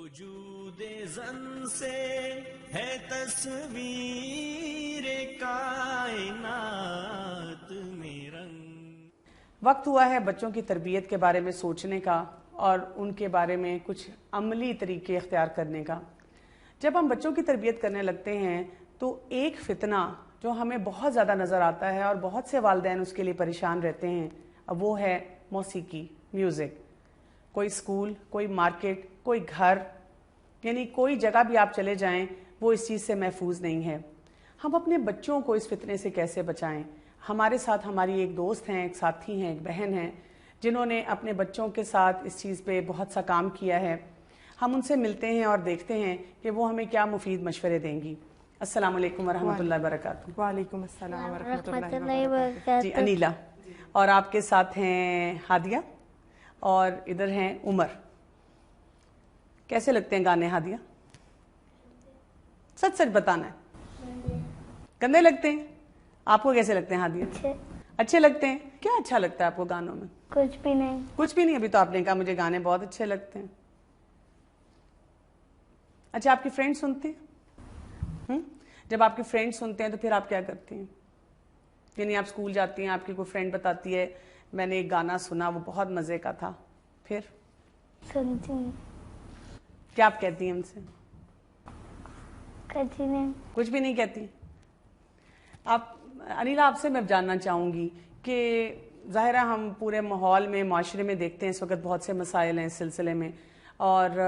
وجود زن سے ہے تصویر کائنات میں رنگ. وقت ہوا ہے بچوں کی تربیت کے بارے میں سوچنے کا اور ان کے بارے میں کچھ عملی طریقے اختیار کرنے کا. جب ہم بچوں کی تربیت کرنے لگتے ہیں تو ایک فتنہ جو ہمیں بہت زیادہ نظر آتا ہے اور بہت سے والدین اس کے لیے پریشان رہتے ہیں وہ ہے موسیقی، میوزک. کوئی اسکول، کوئی مارکیٹ، کوئی گھر، یعنی کوئی جگہ بھی آپ چلے جائیں وہ اس چیز سے محفوظ نہیں ہے. ہم اپنے بچوں کو اس فتنے سے کیسے بچائیں؟ ہمارے ساتھ ہماری ایک دوست ہیں، ایک ساتھی ہیں، ایک بہن ہیں جنہوں نے اپنے بچوں کے ساتھ اس چیز پہ بہت سا کام کیا ہے. ہم ان سے ملتے ہیں اور دیکھتے ہیں کہ وہ ہمیں کیا مفید مشورے دیں گی. السلام علیکم ورحمۃ اللہ وبرکاتہ. وعلیکم السلام ورحمۃ اللہ وبرکاتہ. جی انیلا، اور آپ کے ساتھ ہیں ہادیہ اور ادھر ہیں عمر. کیسے لگتے ہیں گانے ہادیہ؟ سچ سچ بتانا ہے. گندے لگتے ہیں؟ آپ کو کیسے لگتے ہیں ہادیہ؟ اچھے لگتے ہیں. کیا اچھا لگتا ہے آپ کو گانوں میں؟ کچھ بھی نہیں. کچھ بھی نہیں. ابھی تو آپ نے کہا مجھے گانے بہت اچھے لگتے ہیں. اچھا، آپ کی فرینڈ سنتے ہیں؟ جب آپ کی فرینڈ سنتے ہیں تو پھر آپ کیا کرتے ہیں؟ یعنی آپ اسکول جاتی ہیں، آپ کی کوئی فرینڈ بتاتی ہے میں نے ایک گانا سنا وہ بہت مزے کا تھا، پھر سنتی ہوں. کیا آپ کہتی ہیں ان سے؟ کچھ نہیں. کچھ بھی نہیں کہتی. آپ انیلا، آپ سے میں جاننا چاہوں گی کہ ظاہر ہے ہم پورے ماحول میں، معاشرے میں دیکھتے ہیں اس وقت بہت سے مسائل ہیں اس سلسلے میں، اور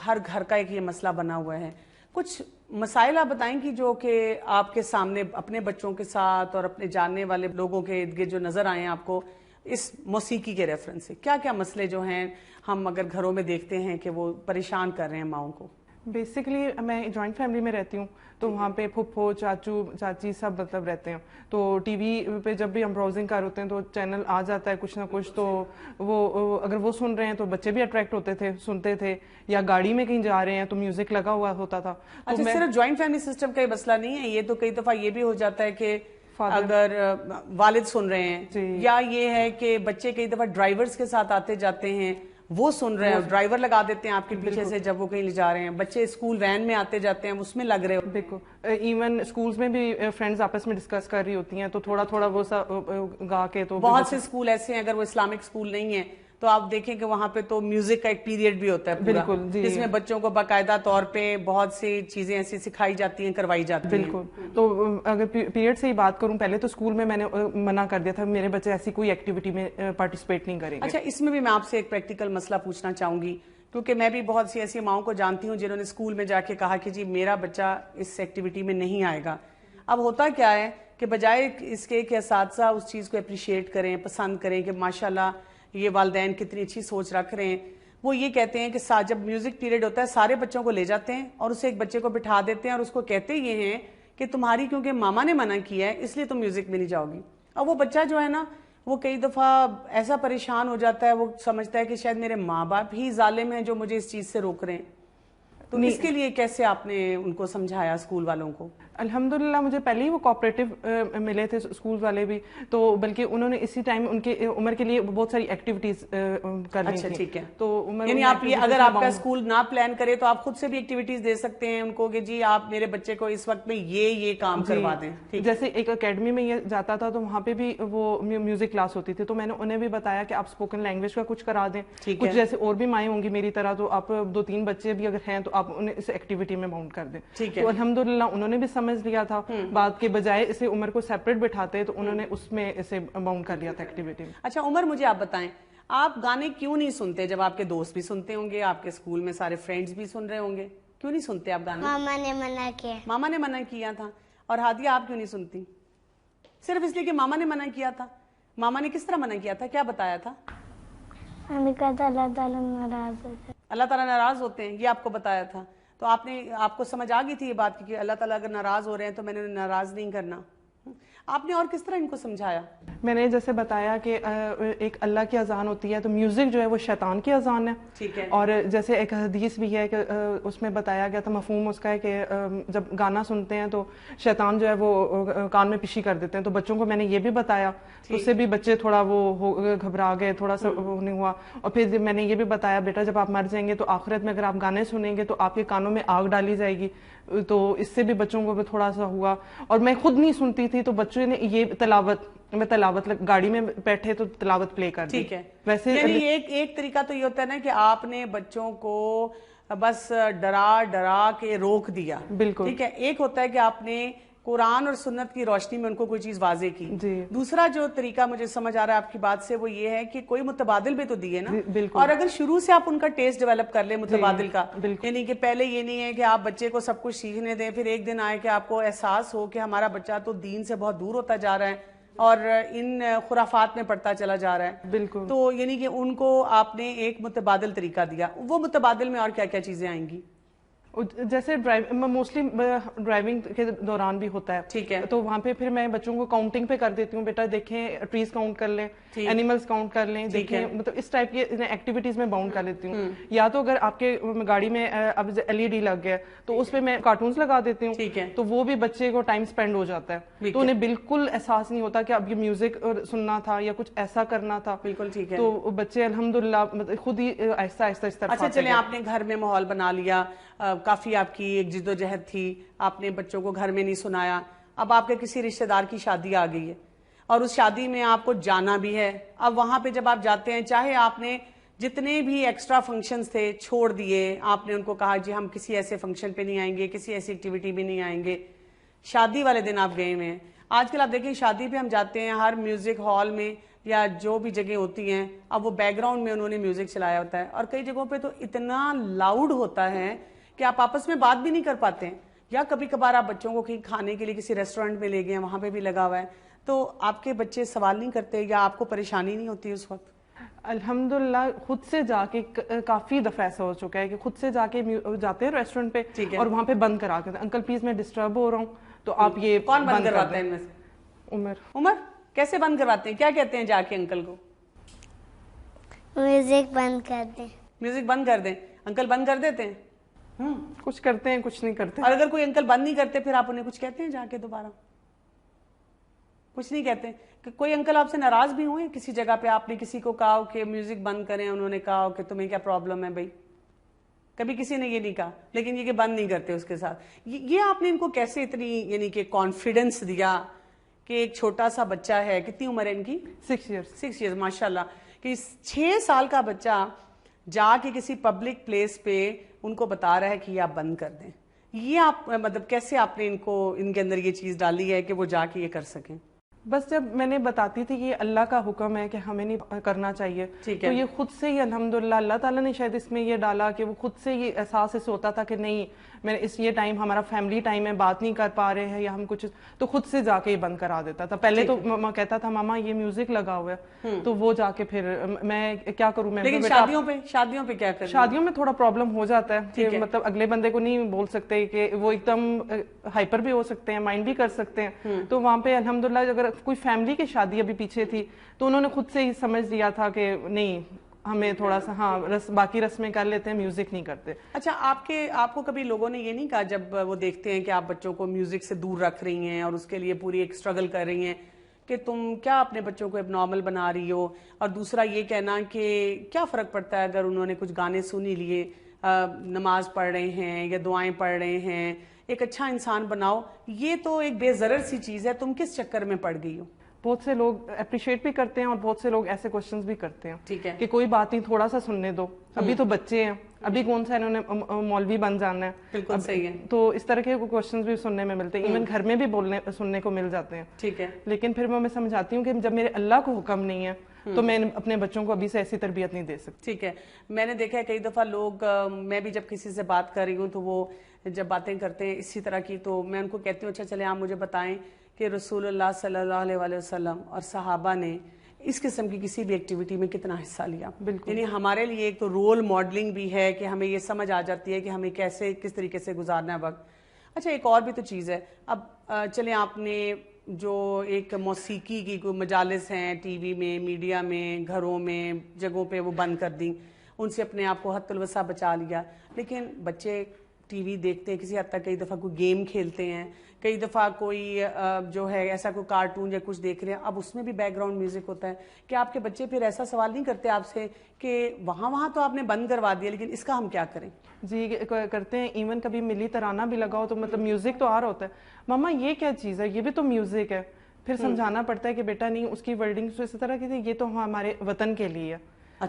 ہر گھر کا ایک یہ مسئلہ بنا ہوا ہے. کچھ مسائل آپ بتائیں کہ جو کہ آپ کے سامنے اپنے بچوں کے ساتھ اور اپنے جاننے والے لوگوں کے ارد گرد جو نظر آئے ہیں آپ کو اس موسیقی کے ریفرنس سے. کیا کیا مسئلے جو ہیں ہم اگر گھروں میں دیکھتے ہیں کہ وہ پریشان کر رہے ہیں ماؤں کو؟ بیسکلی میں جوائنٹ فیملی میں رہتی ہوں تو وہاں پہ پھپھو، چاچو، چاچی سب مطلب رہتے ہیں. تو ٹی وی پہ جب بھی ہم براؤزنگ کر ہوتے ہیں تو چینل آ جاتا ہے کچھ نہ کچھ، تو وہ اگر وہ سن رہے ہیں تو بچے بھی اٹریکٹ ہوتے تھے، سنتے تھے. یا گاڑی میں کہیں جا رہے ہیں تو میوزک لگا ہوا ہوتا تھا. اچھا، صرف جوائنٹ فیملی سسٹم کا یہ مسئلہ نہیں ہے، یہ تو کئی دفعہ یہ بھی ہو جاتا ہے کہ اگر والد سن رہے ہیں یا یہ ہے کہ بچے کئی دفعہ ڈرائیورز کے ساتھ آتے جاتے ہیں وہ سن رہے ہیں، ڈرائیور لگا دیتے ہیں آپ کے پیچھے سے جب وہ کہیں لے جا رہے ہیں. بچے اسکول وین میں آتے جاتے ہیں اس میں لگ رہے ہو. دیکھو ایون اسکولز میں بھی فرینڈز آپس میں ڈسکس کر رہی ہوتی ہیں تو تھوڑا تھوڑا وہ سا گا کے. تو بہت سے اسکول ایسے ہیں اگر وہ اسلامک اسکول نہیں ہیں تو آپ دیکھیں کہ وہاں پہ تو میوزک کا ایک پیریڈ بھی ہوتا ہے بالکل، جس میں بچوں کو باقاعدہ طور پہ بہت سی چیزیں ایسی سکھائی جاتی ہیں، کروائی جاتی ہیں. بالکل. تو اگر پیریڈ سے ہی بات کروں، پہلے تو اسکول میں نے منع کر دیا تھا میرے بچے ایسی کوئی ایکٹیویٹی میں پارٹیسپیٹ نہیں کریں گے. اچھا، اس میں بھی میں آپ سے ایک پریکٹیکل مسئلہ پوچھنا چاہوں گی کیونکہ میں بھی بہت سی ایسی ماؤں کو جانتی ہوں جنہوں نے اسکول میں جا کے کہا کہ جی میرا بچہ اس ایکٹیویٹی میں نہیں آئے گا. اب ہوتا کیا ہے کہ بجائے اس کے کہ اساتذہ اس چیز کو اپریشیٹ کریں، پسند کریں کہ ماشاءاللہ یہ والدین کتنی اچھی سوچ رکھ رہے ہیں، وہ یہ کہتے ہیں کہ جب میوزک پیریڈ ہوتا ہے سارے بچوں کو لے جاتے ہیں اور اسے ایک بچے کو بٹھا دیتے ہیں اور اس کو کہتے یہ ہیں کہ تمہاری کیونکہ ماما نے منع کیا ہے اس لیے تم میوزک میں نہیں جاؤ گی. اور وہ بچہ جو ہے نا وہ کئی دفعہ ایسا پریشان ہو جاتا ہے، وہ سمجھتا ہے کہ شاید میرے ماں باپ ہی ظالم ہیں جو مجھے اس چیز سے روک رہے ہیں. تو اس کے لیے کیسے آپ نے ان کو سمجھایا اسکول والوں کو؟ الحمدللہ مجھے پہلے ہی وہ کوآپریٹو ملے تھے اسکول والے بھی، تو بلکہ انہوں نے اسی ٹائم ان کے عمر کے لیے بہت ساری ایکٹیویٹیز کرنی تھی. اچھا ٹھیک ہے. تو یعنی آپ یہ اگر آپ کا اسکول نہ پلان کرے تو آپ خود سے بھی ایکٹیویٹیز دے سکتے ہیں ان کو کہ جی آپ میرے بچے کو اس وقت میں یہ کام کروا دیں. جیسے ایک اکیڈمی میں یہ جاتا تھا تو وہاں پہ بھی وہ میوزک کلاس ہوتی تھی، تو میں نے انہیں بھی بتایا کہ آپ اسپوکن لینگویج کا کچھ کرا دیں. کچھ جیسے اور بھی مائیں ہوں گی میری طرح تو آپ 2-3 بچے بھی اگر ہیں تو آپ انہیں اس ایکٹیویٹی میں باؤنڈ کر دیں. تو الحمدللہ انہوں نے بھی سمجھ لیا تھا، بات کے بجائے اسے عمر کو سیپریٹ بٹھاتے تو انہوں نے اس میں اسے باؤنڈ کر لیا تھا ایکٹیویٹی میں. اچھا عمر، مجھے آپ بتائیں آپ گانے کیوں نہیں سنتے جب آپ کے دوست بھی سنتے ہوں گے، آپ کے اسکول میں سارے فرینڈز بھی سن رہے ہوں گے، کیوں نہیں سنتے آپ گانے؟ ماما نے منع کیا. ماما نے منع کیا تھا. اور ہادیہ آپ کیوں نہیں سنتی؟ صرف اس لیے کہ ماما نے منع کیا تھا؟ ماما نے کس طرح منع کیا تھا، کیا بتایا تھا؟ ہمیں کہا تھا اللہ تعالیٰ ناراض ہوتے ہیں. اللہ تعالیٰ ناراض ہوتے ہیں، یہ آپ کو بتایا تھا. تو آپ کو سمجھ آ گئی تھی یہ بات کہ اللہ تعالیٰ اگر ناراض ہو رہے ہیں تو میں نے ناراض نہیں کرنا. آپ نے اور کس طرح ان کو سمجھایا؟ میں نے جیسے بتایا کہ ایک اللہ کی اذان ہوتی ہے تو میوزک جو ہے وہ شیطان کی اذان ہے. ٹھیک ہے. اور جیسے ایک حدیث بھی ہے کہ اس میں بتایا گیا تھا, مفہوم اس کا ہے کہ جب گانا سنتے ہیں تو شیطان جو ہے وہ کان میں پشی کر دیتے ہیں. تو بچوں کو میں نے یہ بھی بتایا, تو اس سے بھی بچے تھوڑا وہ گھبرا گئے, تھوڑا سا وہ نہیں ہوا. اور پھر میں نے یہ بھی بتایا بیٹا جب آپ مر جائیں گے تو آخرت میں اگر آپ گانے سنیں گے تو آپ کے کانوں میں آگ ڈالی جائے گی. تو اس سے بھی بچوں کو بھی تھوڑا سا ہوا. اور میں خود نہیں سنتی تھی تو بچوں نے یہ تلاوت گاڑی میں بیٹھے تو تلاوت پلے کر دی. ٹھیک ہے. ویسے یعنی ایک طریقہ تو یہ ہوتا ہے نا کہ آپ نے بچوں کو بس ڈرا کے روک دیا. بالکل ٹھیک ہے. ایک ہوتا ہے کہ آپ نے قرآن اور سنت کی روشنی میں ان کو کوئی چیز واضح کی. دوسرا جو طریقہ مجھے سمجھ آ رہا ہے آپ کی بات سے وہ یہ ہے کہ کوئی متبادل بھی تو دیے نا. اور اگر شروع سے آپ ان کا ٹیسٹ ڈیولپ کر لیں متبادل کا, یعنی کہ پہلے یہ نہیں ہے کہ آپ بچے کو سب کچھ سیکھنے دیں, پھر ایک دن آئے کہ آپ کو احساس ہو کہ ہمارا بچہ تو دین سے بہت دور ہوتا جا رہا ہے اور ان خرافات میں پڑتا چلا جا رہا ہے. بالکل. تو یعنی کہ ان کو آپ نے ایک متبادل طریقہ دیا. وہ متبادل میں اور کیا کیا چیزیں آئیں گی؟ جیسے موسٹلی ڈرائیونگ کے دوران بھی ہوتا ہے. ٹھیک ہے. تو وہاں پہ پھر میں بچوں کو کاؤنٹنگ پہ کر دیتی ہوں, بیٹا دیکھیں ٹریز کاؤنٹ کر لیں, اینیملز کاؤنٹ کر لیں, دیکھیں مطلب اس ٹائپ کی ایکٹیویٹیز میں باؤنڈ کر لیتی ہوں. یا تو اگر آپ کے گاڑی میں اب LED لگ گیا تو اس پہ میں کارٹونز لگا دیتی ہوں. ٹھیک ہے. تو وہ بھی بچے کو ٹائم اسپینڈ ہو جاتا ہے, تو انہیں بالکل احساس نہیں ہوتا کہ اب یہ میوزک سننا تھا یا کچھ ایسا کرنا تھا. بالکل ٹھیک ہے. تو بچے الحمدللہ خود ہی آہستہ آہستہ اس طرف. اچھا چلیں, آپ نے گھر میں ماحول بنا لیا, کافی آپ کی ایک جد و جہد تھی, آپ نے بچوں کو گھر میں نہیں سنایا. اب آپ کے کسی رشتہ دار کی شادی آ گئی ہے اور اس شادی میں آپ کو جانا بھی ہے. اب وہاں پہ جب آپ جاتے ہیں, چاہے آپ نے جتنے بھی ایکسٹرا فنکشنز تھے چھوڑ دیے, آپ نے ان کو کہا جی ہم کسی ایسے فنکشن پہ نہیں آئیں گے, کسی ایسی ایکٹیویٹی بھی نہیں آئیں گے, شادی والے دن آپ گئے ہوئے ہیں. آج کل آپ دیکھیں شادی پہ ہم جاتے ہیں, ہر میوزک ہال میں یا جو بھی جگہ ہوتی ہیں, اب وہ بیک گراؤنڈ میں انہوں نے میوزک چلایا ہوتا ہے, اور کئی جگہوں پہ تو اتنا لاؤڈ ہوتا ہے کہ آپ آپس میں بات بھی نہیں کر پاتے ہیں. یا کبھی کبھار آپ بچوں کو کہیں کھانے کے لیے کسی ریسٹورینٹ میں لے گئے ہیں, وہاں پہ بھی لگا ہوا ہے, تو آپ کے بچے سوال نہیں کرتے یا آپ کو پریشانی نہیں ہوتی اس وقت؟ الحمدللہ خود سے جا کے کافی دفعہ ایسا ہو چکا ہے کہ خود سے جا کے جاتے ہیں ریسٹورینٹ پہ اور وہاں پہ بند کرا کے, انکل پلیز میں ڈسٹرب ہو رہا ہوں, تو آپ یہ کون بند کرواتا ہے ان میں سے؟ عمر کیسے بند کرواتے ہیں, کیا کہتے ہیں جا کے انکل کو؟ میوزک بند کر دیں. میوزک بند کر دیں. انکل بند کر دیتے ہیں؟ کچھ کرتے ہیں کچھ نہیں کرتے. اور اگر کوئی انکل بند نہیں کرتے پھر آپ انہیں کچھ کہتے ہیں جا کے دوبارہ؟ کچھ نہیں کہتے. کہ کوئی انکل آپ سے ناراض بھی ہوئے کسی جگہ پہ, آپ نے کسی کو کہا کہ میوزک بند کریں, انہوں نے کہا کہ تمہیں کیا پرابلم ہے بھائی؟ کبھی کسی نے یہ نہیں کہا, لیکن یہ کہ بند نہیں کرتے اس کے ساتھ. یہ آپ نے ان کو کیسے اتنی یعنی کہ کانفیڈنس دیا کہ ایک چھوٹا سا بچہ ہے, کتنی عمر ہے ان کی؟ 6 ایئرز ماشاءاللہ, کہ 6 سال کا بچہ جا کے کسی پبلک پلیس پہ ان کو بتا رہا ہے کہ یہ آپ بند کر دیں. یہ آپ مطلب کیسے آپ نے ان کے اندر یہ چیز ڈالی ہے کہ وہ جا کے یہ کر سکیں؟ بس جب میں نے بتاتی تھی کہ یہ اللہ کا حکم ہے کہ ہمیں نہیں کرنا چاہیے, تو یہ خود سے ہی الحمدللہ اللہ تعالیٰ نے شاید اس میں یہ ڈالا کہ وہ خود سے یہ احساس اس ہوتا تھا کہ نہیں میں یہ ٹائم ہمارا فیملی ٹائم ہے, بات نہیں کر پا رہے ہیں یا ہم کچھ, تو خود سے جا کے یہ بند کرا دیتا تھا. پہلے تو کہتا تھا ماما یہ میوزک لگا ہوا ہے, تو وہ جا کے پھر میں کیا کروں. میں لیکن شادیوں پہ کیا کریں؟ شادیوں میں تھوڑا پرابلم ہو جاتا ہے کہ مطلب اگلے بندے کو نہیں بول سکتے کہ وہ ایک دم ہائپر بھی ہو سکتے ہیں, مائنڈ بھی کر سکتے ہیں. تو وہاں پہ الحمدللہ اگر کوئی فیملی کی شادی ابھی پیچھے تھی تو انہوں نے خود سے ہی سمجھ لیا تھا کہ نہیں ہمیں تھوڑا سا باقی رسمیں کر لیتے ہیں, میوزک نہیں کرتے. اچھا, آپ کو کبھی لوگوں نے یہ نہیں کہا جب وہ دیکھتے ہیں کہ آپ بچوں کو میوزک سے دور رکھ رہی ہیں اور اس کے لیے پوری ایک اسٹرگل کر رہی ہیں, کہ تم کیا اپنے بچوں کو اب نارمل بنا رہی ہو, اور دوسرا یہ کہنا کہ کیا فرق پڑتا ہے اگر انہوں نے کچھ گانے سن ہی لیے, نماز پڑھ رہے ہیں یا دعائیں پڑھ رہے ہیں, ایک اچھا انسان بناؤ, یہ تو ایک بے ضرر سی چیز ہے, تم کس چکر میں پڑ گئی ہو؟ بہت سے لوگ اپریشیٹ بھی کرتے ہیں اور بہت سے لوگ ایسے کوشچنز بھی کرتے ہیں. ٹھیک ہے, کہ کوئی بات نہیں تھوڑا سا سننے دو, ابھی تو بچے ہیں, ابھی کون سا انہوں نے مولوی بن جانا ہے. بالکل صحیح ہے. تو اس طرح کے کوشچنز بھی سننے میں ملتے ہیں, ایون گھر میں بھی سننے کو مل جاتے ہیں. ٹھیک ہے. لیکن پھر میں سمجھاتی ہوں کہ جب میرے اللہ کو حکم نہیں ہے تو میں اپنے بچوں کو ابھی سے ایسی تربیت نہیں دے سکتی. ٹھیک ہے. میں نے دیکھا ہے کئی دفعہ لوگ, میں بھی جب کسی سے بات کر رہی ہوں تو وہ جب باتیں کرتے ہیں اسی طرح کی, تو میں ان کو کہتی ہوں اچھا چلے آپ مجھے بتائیں کہ رسول اللہ صلی اللہ علیہ وسلم اور صحابہ نے اس قسم کی کسی بھی ایکٹیویٹی میں کتنا حصہ لیا. یعنی ہمارے لیے ایک تو رول ماڈلنگ بھی ہے کہ ہمیں یہ سمجھ آ جاتی ہے کہ ہمیں کس طریقے سے گزارنا ہے وقت. اچھا, ایک اور بھی تو چیز ہے. اب چلیں آپ نے جو ایک موسیقی کی کوئی مجالس ہیں ٹی وی میں, میڈیا میں, گھروں میں, جگہوں پہ وہ بند کر دیں, ان سے اپنے آپ کو حد الوسع بچا لیا. لیکن بچے ٹی وی دیکھتے ہیں, کسی حد تک کئی دفعہ کوئی گیم کھیلتے ہیں, کئی دفعہ کوئی جو ہے ایسا کوئی کارٹون یا کچھ دیکھ رہے ہیں, اب اس میں بھی بیک گراؤنڈ میوزک ہوتا ہے. کہ آپ کے بچے پھر ایسا سوال نہیں کرتے آپ سے کہ وہاں تو آپ نے بند کروا دیا لیکن اس کا ہم کیا کریں؟ جی کرتے ہیں. ایون کبھی ملی ترانہ بھی لگاؤ تو مطلب میوزک تو آ رہا ہوتا ہے, ماما یہ کیا چیز ہے, یہ بھی تو میوزک ہے. پھر سمجھانا پڑتا ہے کہ بیٹا نہیں, اس کی ورڈنگ تو اس طرح کی تھی, یہ تو ہمارے وطن کے لیے ہے.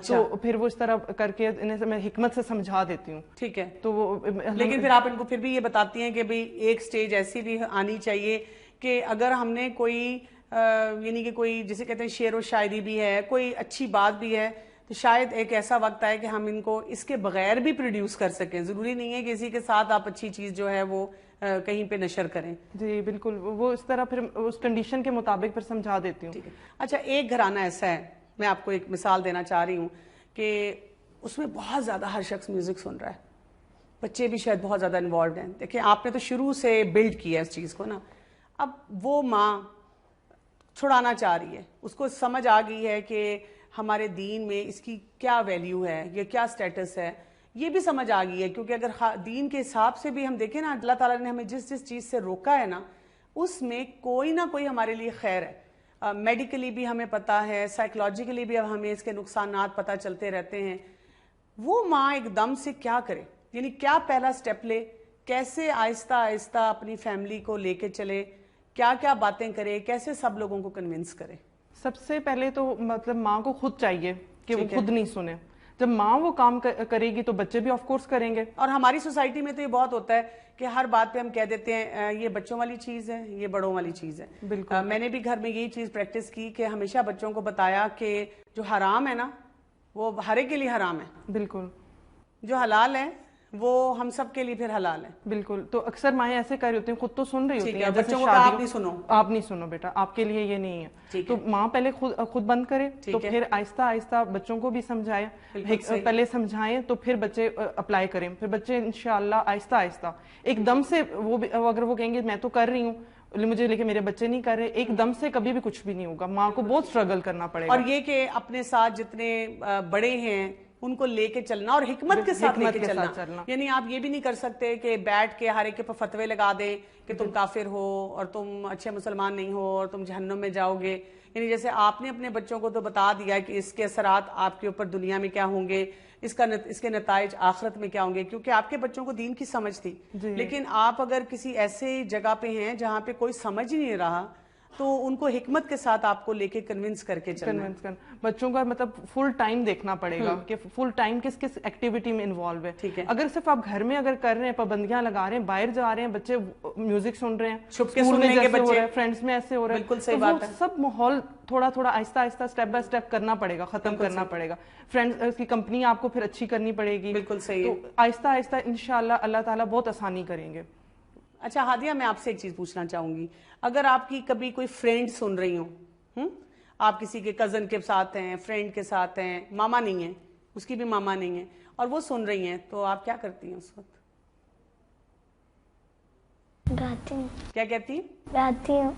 تو پھر وہ اس طرح کر کے انہیں میں حکمت سے سمجھا دیتی ہوں. ٹھیک ہے. تو وہ لیکن پھر آپ ان کو پھر بھی یہ بتاتی ہیں کہ بھئی ایک سٹیج ایسی بھی آنی چاہیے کہ اگر ہم نے کوئی یعنی کہ کوئی جسے کہتے ہیں شعر و شاعری بھی ہے, کوئی اچھی بات بھی ہے, تو شاید ایک ایسا وقت آئے کہ ہم ان کو اس کے بغیر بھی پروڈیوس کر سکیں. ضروری نہیں ہے کہ اسی کے ساتھ آپ اچھی چیز جو ہے وہ کہیں پہ نشر کریں. جی بالکل, وہ اس طرح پھر اس کنڈیشن کے مطابق پھر سمجھا دیتی ہوں. ٹھیک ہے. اچھا, ایک گھرانہ ایسا ہے, میں آپ کو ایک مثال دینا چاہ رہی ہوں کہ اس میں بہت زیادہ ہر شخص میوزک سن رہا ہے, بچے بھی شاید بہت زیادہ انوالوڈ ہیں. دیکھیں آپ نے تو شروع سے بلڈ کیا اس چیز کو نا, اب وہ ماں چھڑانا چاہ رہی ہے, اس کو سمجھ آ گئی ہے کہ ہمارے دین میں اس کی کیا ویلیو ہے, یہ کیا سٹیٹس ہے, یہ بھی سمجھ آ گئی ہے. کیونکہ اگر دین کے حساب سے بھی ہم دیکھیں نا, اللہ تعالیٰ نے ہمیں جس چیز سے روکا ہے نا, اس میں کوئی نہ کوئی ہمارے لیے خیر ہے. میڈیکلی بھی ہمیں پتہ ہے, سائیکولوجیکلی بھی اب ہمیں اس کے نقصانات پتہ چلتے رہتے ہیں. وہ ماں ایک دم سے کیا کرے, یعنی کیا پہلا سٹیپ لے, کیسے آہستہ آہستہ اپنی فیملی کو لے کے چلے, کیا کیا باتیں کرے, کیسے سب لوگوں کو کنونس کرے؟ سب سے پہلے تو مطلب ماں کو خود چاہیے کہ وہ خود نہیں سنے. جب ماں وہ کام کرے گی تو بچے بھی آف کورس کریں گے. اور ہماری سوسائٹی میں تو یہ بہت ہوتا ہے کہ ہر بات پہ ہم کہہ دیتے ہیں یہ بچوں والی چیز ہے, یہ بڑوں والی چیز ہے. بالکل. میں نے بھی گھر میں یہی چیز پریکٹس کی کہ ہمیشہ بچوں کو بتایا کہ جو حرام ہے نا وہ ہر ایک کے لیے حرام ہے. بالکل. جو حلال ہے وہ ہم سب کے لیے پھر حلال ہے. بالکل. تو اکثر مائیں ایسے کر رہی ہوتی ہیں, خود تو سن رہی ہوتی ہیں, بچوں کو آپ نہیں سنو, آپ نہیں سنو بیٹا, آپ کے لیے یہ نہیں ہے. تو ماں پہلے خود بند کرے, تو پھر آہستہ آہستہ بچوں کو بھی سمجھائے, پہلے سمجھائیں تو پھر بچے اپلائی کریں. پھر بچے انشاءاللہ آہستہ آہستہ ایک دم سے وہ اگر وہ کہیں گے میں تو کر رہی ہوں مجھے, لیکن میرے بچے نہیں کر رہے, ایک دم سے کبھی بھی کچھ بھی نہیں ہوگا. ماں کو بہت سٹرگل کرنا پڑے گا. اور یہ کہ اپنے ساتھ جتنے بڑے ہیں ان کو لے کے چلنا اور حکمت کے ساتھ لے کے چلنا. یعنی آپ یہ بھی نہیں کر سکتے کہ بیٹھ کے ہر ایک کے پر فتوے لگا دیں کہ تم کافر ہو اور تم اچھے مسلمان نہیں ہو اور تم جہنم میں جاؤ گے. یعنی جیسے آپ نے اپنے بچوں کو تو بتا دیا کہ اس کے اثرات آپ کے اوپر دنیا میں کیا ہوں گے, اس کے نتائج آخرت میں کیا ہوں گے, کیونکہ آپ کے بچوں کو دین کی سمجھ تھی. لیکن آپ اگر کسی ایسے جگہ پہ ہیں جہاں پہ کوئی سمجھ ہی نہیں رہا تو ان کو حکمت کے ساتھ آپ کو لے کے کنونس کر کے چلنا. بچوں کا مطلب فل ٹائم دیکھنا پڑے گا کہ فل ٹائم کس کس ایکٹیویٹی میں انوالو ہے. اگر صرف آپ گھر میں اگر کر رہے ہیں, پابندیاں لگا رہے ہیں, باہر جا رہے ہیں, بچے میوزک سن رہے ہیں, چھپ کے سن رہے ہیں بچے, فرینڈز میں ایسے ہو رہے ہیں, بالکل صحیح بات ہے. سب ماحول تھوڑا تھوڑا آہستہ آہستہ اسٹیپ بائی اسٹیپ کرنا پڑے گا, ختم کرنا پڑے گا. فرینڈز کی کمپنی آپ کو پھر اچھی کرنی پڑے گی. بالکل صحیح. تو آہستہ آہستہ انشاءاللہ اللہ تعالیٰ بہت آسانی کریں گے. اچھا ہادیہ, میں آپ سے ایک چیز پوچھنا چاہوں گی, اگر آپ کی کبھی کوئی فرینڈ سن رہی ہوں, آپ کسی کے کزن کے ساتھ ہیں, فرینڈ کے ساتھ ہیں, ماما نہیں ہے, اس کی بھی ماما نہیں ہے, اور وہ سن رہی ہیں, تو آپ کیا کرتی ہیں اس وقت؟ گاتی ہوں. کیا کہتی ہیں؟ گاتی ہوں.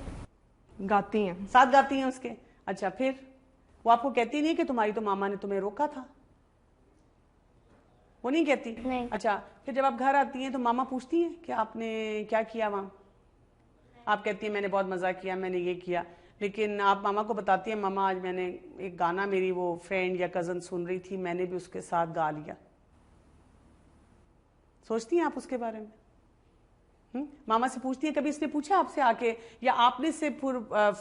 گاتی ہیں, ساتھ گاتی ہیں اس کے. اچھا, پھر وہ آپ کو کہتی نہیں کہ تمہاری تو ماما نے تمہیں روکا تھا؟ وہ نہیں کہتی؟ نہیں. اچھا, پھر جب آپ گھر آتی ہیں تو ماما پوچھتی ہیں کہ آپ نے کیا کیا وہاں؟ آپ کہتی ہیں میں نے بہت مزہ کیا, میں نے یہ کیا, لیکن آپ ماما کو بتاتی ہیں ماما آج میں نے ایک گانا میری وہ فرینڈ یا کزن سن رہی تھی, میں نے بھی اس کے ساتھ گا لیا. سوچتی ہیں آپ اس کے بارے میں؟ ماما سے پوچھتی ہیں, کبھی اس نے پوچھا آپ سے آ کے, یا آپ نے اس سے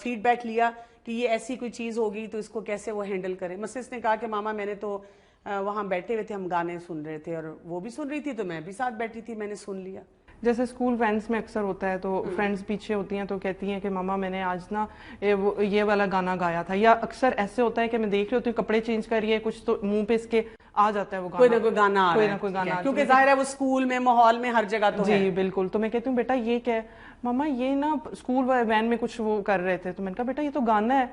فیڈ بیک لیا کہ یہ ایسی کوئی چیز ہوگی تو اس کو کیسے وہ ہینڈل کرے؟ مثلا اس نے کہا کہ ماما میں نے تو وہاں بیٹھے ہوئے تھے, ہم گانے سن رہے تھے اور وہ بھی سن رہی تھی تو میں بھی ساتھ بیٹھی تھی, میں نے سن لیا. جیسے اسکول فرینڈس میں اکثر ہوتا ہے تو فرینڈس پیچھے ہوتی ہیں تو کہتی ہیں کہ ماما میں نے آج نا یہ والا گانا گایا تھا, یا اکثر ایسے ہوتا ہے کہ میں دیکھ رہی ہوتی ہوں کپڑے چینج کر رہی ہے, کچھ تو منہ پہ اس کے آ جاتا ہے وہ کوئی نہ کوئی گانا آ رہا ہے, کوئی نہ کوئی گانا, کیونکہ ظاہر ہے وہ اسکول میں, ماحول میں, ہر جگہ تو ہے. جی بالکل. تو میں کہتی ہوں بیٹا یہ کیا ہے, ماما یہ نا اسکول وین میں کچھ وہ کر رہے تھے, تو میں نے کہا بیٹا یہ تو گانا ہے.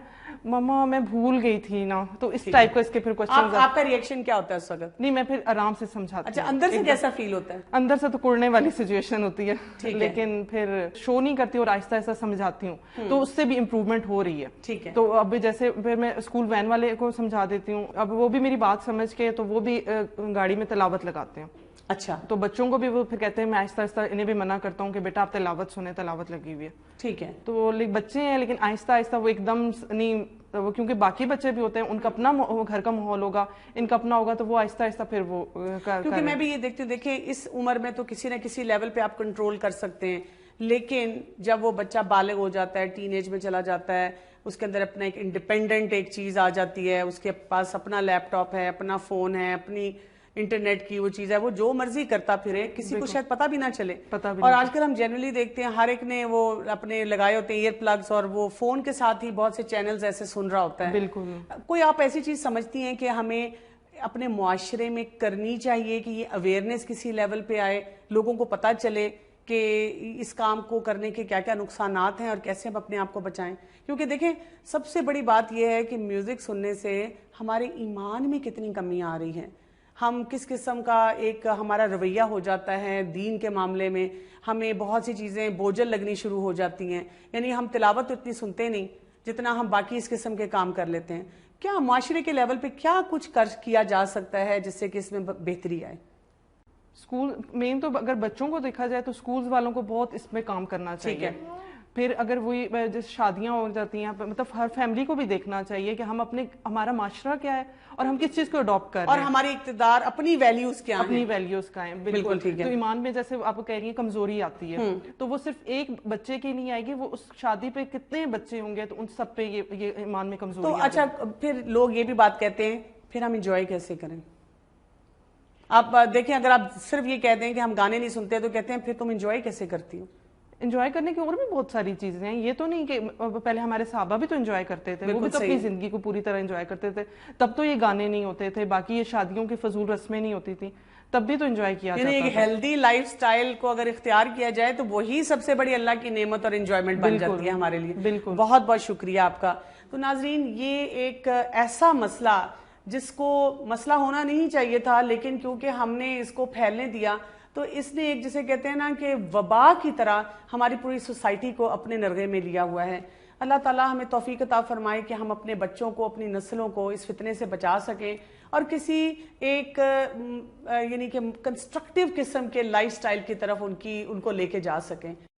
ماما میں بھول گئی تھی نا. تو اس ٹائپ کا اس کے پھر کوسچن. آپ کا ریئیکشن کیا ہوتا ہے اس وقت؟ نہیں میں پھر آرام سے سمجھاتی ہوں. اچھا, اندر سے کیسا فیل ہوتا ہے؟ اندر سے تو کڑنے والی سچویشن ہوتی ہے, لیکن پھر شو نہیں کرتی اور آہستہ آہستہ سمجھاتی ہوں, تو اس سے بھی امپروومنٹ ہو رہی ہے. ٹھیک ہے. تو اب جیسے پھر میں اسکول وین والے کو سمجھا دیتی ہوں, اب وہ بھی میری بات سمجھ کے تو وہ بھی گاڑی میں تلاوت لگاتے ہیں. اچھا, تو بچوں کو بھی وہ پھر کہتے ہیں, میں آہستہ آہستہ انہیں بھی منع کرتا ہوں کہ بیٹا آپ تلاوت سنیں, تلاوت لگی ہوئی ہے. ٹھیک ہے. تو بچے ہیں لیکن آہستہ آہستہ وہ ایک دم نہیں, وہ کیونکہ باقی بچے بھی ہوتے ہیں, ان کا اپنا گھر کا ماحول ہوگا, ان کا اپنا ہوگا, تو وہ آہستہ آہستہ پھر وہ کیونکہ میں بھی یہ دیکھتی ہوں, دیکھیں اس عمر میں تو کسی نہ کسی لیول پہ آپ کنٹرول کر سکتے ہیں, لیکن جب وہ بچہ بالغ ہو جاتا ہے, ٹین ایج میں چلا جاتا ہے, اس کے اندر اپنا ایک انڈیپینڈنٹ ایک چیز آ جاتی ہے, اس کے پاس اپنا لیپ ٹاپ ہے, اپنا فون ہے, اپنی انٹرنیٹ کی وہ چیز ہے, وہ جو مرضی کرتا پھرے, کسی کو شاید پتہ بھی نہ چلے. اور آج کل ہم جنرلی دیکھتے ہیں ہر ایک نے وہ اپنے لگائے ہوتے ہیں ایئر پلگز, اور وہ فون کے ساتھ ہی بہت سے چینلز ایسے سن رہا ہوتا ہے. بالکل. کوئی آپ ایسی چیز سمجھتی ہیں کہ ہمیں اپنے معاشرے میں کرنی چاہیے کہ یہ اویئرنیس کسی لیول پہ آئے, لوگوں کو پتہ چلے کہ اس کام کو کرنے کے کیا کیا نقصانات ہیں اور کیسے ہم اپنے آپ کو بچائیں؟ کیونکہ دیکھیں سب سے بڑی بات یہ ہے کہ میوزک سننے سے ہمارے ایمان میں کتنی کمی آ رہی ہے, ہم کس قسم کا ایک ہمارا رویہ ہو جاتا ہے دین کے معاملے میں, ہمیں بہت سی چیزیں بوجھل لگنی شروع ہو جاتی ہیں, یعنی ہم تلاوت اتنی سنتے نہیں جتنا ہم باقی اس قسم کے کام کر لیتے ہیں. کیا معاشرے کے لیول پہ کیا کچھ کیا جا سکتا ہے جس سے کہ اس میں بہتری آئے؟ اسکول مین تو اگر بچوں کو دیکھا جائے تو اسکولز والوں کو بہت اس میں کام کرنا چاہیے. پھر اگر وہی جیسے شادیاں ہو جاتی ہیں, مطلب ہر فیملی کو بھی دیکھنا چاہیے کہ ہم ہمارا معاشرہ کیا ہے اور ہم کس چیز کو اڈاپٹ کر رہے ہیں, اور ہماری اقتدار اپنی ویلیوز کیا ہیں, اپنی ویلیوز کا ہیں. بالکل. تو ایمان میں جیسے آپ کہہ رہی ہیں کمزوری آتی ہے, تو وہ صرف ایک بچے کی نہیں آئے گی, وہ اس شادی پہ کتنے بچے ہوں گے تو ان سب پہ یہ ایمان میں کمزوری. تو اچھا, پھر لوگ یہ بھی بات کہتے ہیں پھر ہم انجوائے کیسے کریں؟ آپ دیکھیں اگر آپ صرف یہ کہتے ہیں کہ ہم گانے نہیں سنتے تو کہتے ہیں پھر تم انجوائے کیسے کرتی ہو؟ انجوائے کرنے کی اور بھی بہت ساری چیزیں ہیں, یہ تو نہیں کہ پہلے ہمارے صحابہ بھی تو انجوائے کرتے تھے, وہ بھی تو اپنی زندگی کو پوری طرح انجوائے کرتے تھے, تب تو یہ گانے نہیں ہوتے تھے, باقی یہ شادیوں کی فضول رسمیں نہیں ہوتی تھی, تب بھی تو انجوائے کیا جاتا تھا. یعنی ایک ہیلدی لائف سٹائل کو اگر اختیار کیا جائے تو وہی سب سے بڑی اللہ کی نعمت اور انجوائمنٹ بن جاتی ہے ہمارے لیے. بالکل. بہت بہت شکریہ آپ کا. تو ناظرین, یہ ایک ایسا مسئلہ جس کو مسئلہ ہونا نہیں چاہیے تھا, لیکن کیونکہ ہم نے اس کو پھیلنے دیا تو اس نے ایک جسے کہتے ہیں نا کہ وبا کی طرح ہماری پوری سوسائٹی کو اپنے نرغے میں لیا ہوا ہے. اللہ تعالیٰ ہمیں توفیق عطا فرمائے کہ ہم اپنے بچوں کو, اپنی نسلوں کو اس فتنے سے بچا سکیں اور کسی ایک یعنی کہ کنسٹرکٹیو قسم کے لائف سٹائل کی طرف ان کو لے کے جا سکیں.